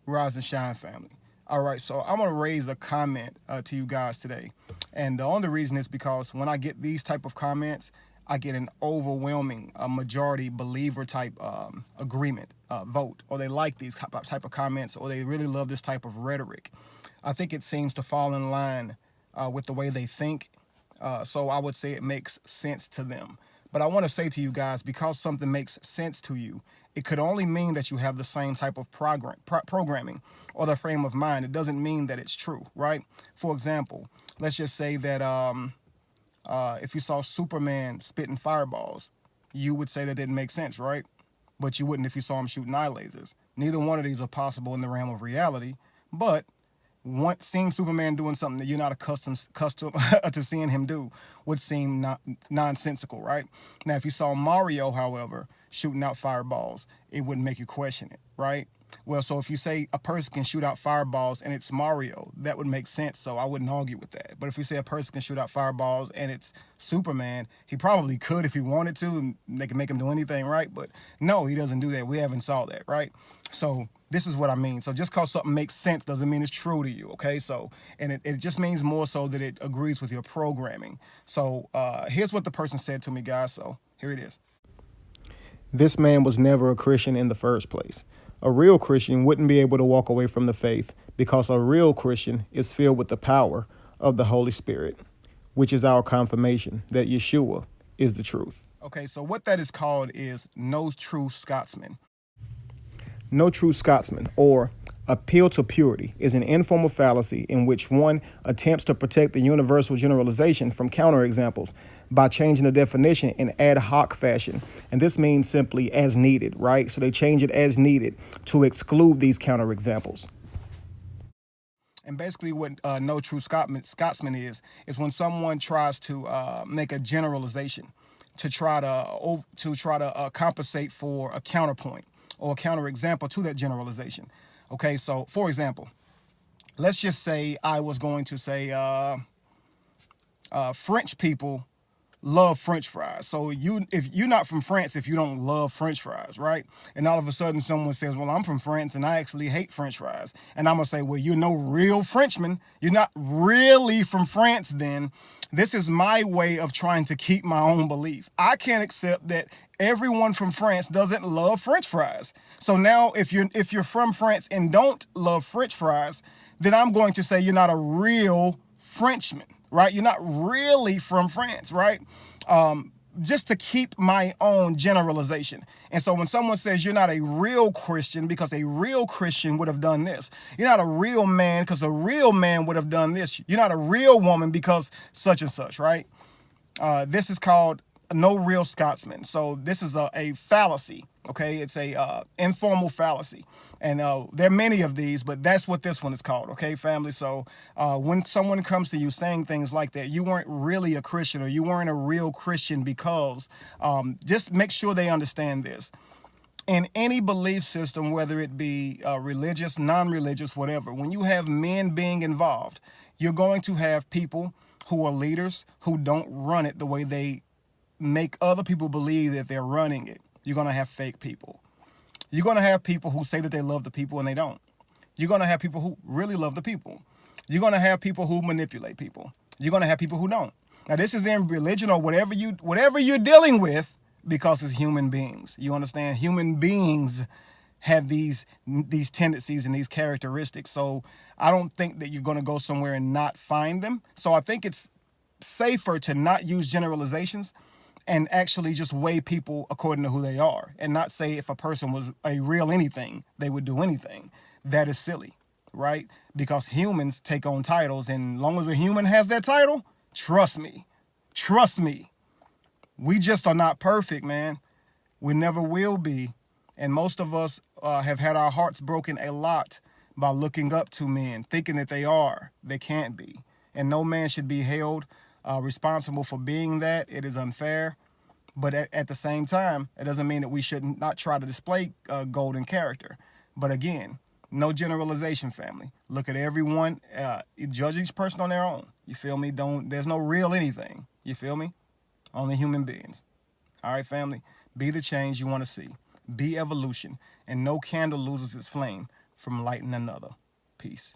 Rise and shine, family. All right, so I'm gonna raise a comment to you guys today, and the only reason is because when I get these type of comments, I get an overwhelming majority believer type agreement vote, or they like these type of comments, or they really love this type of rhetoric. I think it seems to fall in line with the way they think, so I would say it makes sense to them. But I want to say to you guys, because something makes sense to you, it could only mean that you have the same type of programming or the frame of mind. It doesn't mean that it's true, right? For example, let's just say that if you saw Superman spitting fireballs, you would say that didn't make sense, right? But you wouldn't if you saw him shooting eye lasers. Neither one of these are possible in the realm of reality, but seeing Superman doing something that you're not accustomed to seeing him do would seem nonsensical, right? Now, if you saw Mario, however, shooting out fireballs, it wouldn't make you question it, right? Well, so if you say a person can shoot out fireballs and it's Mario, that would make sense, so I wouldn't argue with that. But if you say a person can shoot out fireballs and it's Superman, he probably could if he wanted to, and they can make him do anything, right? But no, he doesn't do that. We haven't saw that, right? So this is what I mean. So just because something makes sense doesn't mean it's true to you, okay? So, and it just means more so that it agrees with your programming. So here's what the person said to me, guys. So here it is. This man was never a Christian in the first place. A real Christian wouldn't be able to walk away from the faith because a real Christian is filled with the power of the Holy Spirit, which is our confirmation that Yeshua is the truth. Okay, so what that is called is no true Scotsman. No true Scotsman, or appeal to purity, is an informal fallacy in which one attempts to protect the universal generalization from counterexamples by changing the definition in ad hoc fashion. And this means simply as needed, right? So they change it as needed to exclude these counterexamples. And basically what no true Scotsman is when someone tries to make a generalization to try to compensate for a counterpoint or a counterexample to that generalization. Okay, so for example, let's just say I was going to say French people love French fries. So if you're not from France, if you don't love French fries, right? And all of a sudden someone says, well, I'm from France and I actually hate French fries. And I'm gonna say, well, you're no real Frenchman. You're not really from France then. This is my way of trying to keep my own belief. I can't accept that everyone from France doesn't love French fries. So now if you're from France and don't love French fries, then I'm going to say you're not a real Frenchman, right? You're not really from France, right? Just to keep my own generalization. And so when someone says you're not a real Christian because a real Christian would have done this, you're not a real man because a real man would have done this, you're not a real woman because such and such, right? This is called no real Scotsman. So this is a fallacy, okay? It's a informal fallacy. And there are many of these, but that's what this one is called, okay, family? So when someone comes to you saying things like that, you weren't really a Christian or you weren't a real Christian because just make sure they understand this. In any belief system, whether it be religious, non-religious, whatever, when you have men being involved, you're going to have people who are leaders who don't run it the way they make other people believe that they're running it. You're going to have fake people. You're going to have people who say that they love the people and they don't. You're going to have people who really love the people. You're going to have people who manipulate people. You're going to have people who don't. Now, this is in religion or whatever you're dealing with, because it's human beings. You understand? Human beings have these tendencies and these characteristics. So I don't think that you're going to go somewhere and not find them. So I think it's safer to not use generalizations and actually just weigh people according to who they are and not say if a person was a real anything, they would do anything. That is silly, right? Because humans take on titles, and as long as a human has that title, trust me, we just are not perfect, man. We never will be. And most of us have had our hearts broken a lot by looking up to men, thinking that they can't be. And no man should be held responsible for being that. It is unfair. But at the same time, it doesn't mean that we should not try to display golden character. But again, no generalization, family. Look at everyone, judge each person on their own. You feel me? There's no real anything. You feel me? Only human beings. All right, family? Be the change you want to see. Be evolution. And no candle loses its flame. from lighting another. Peace.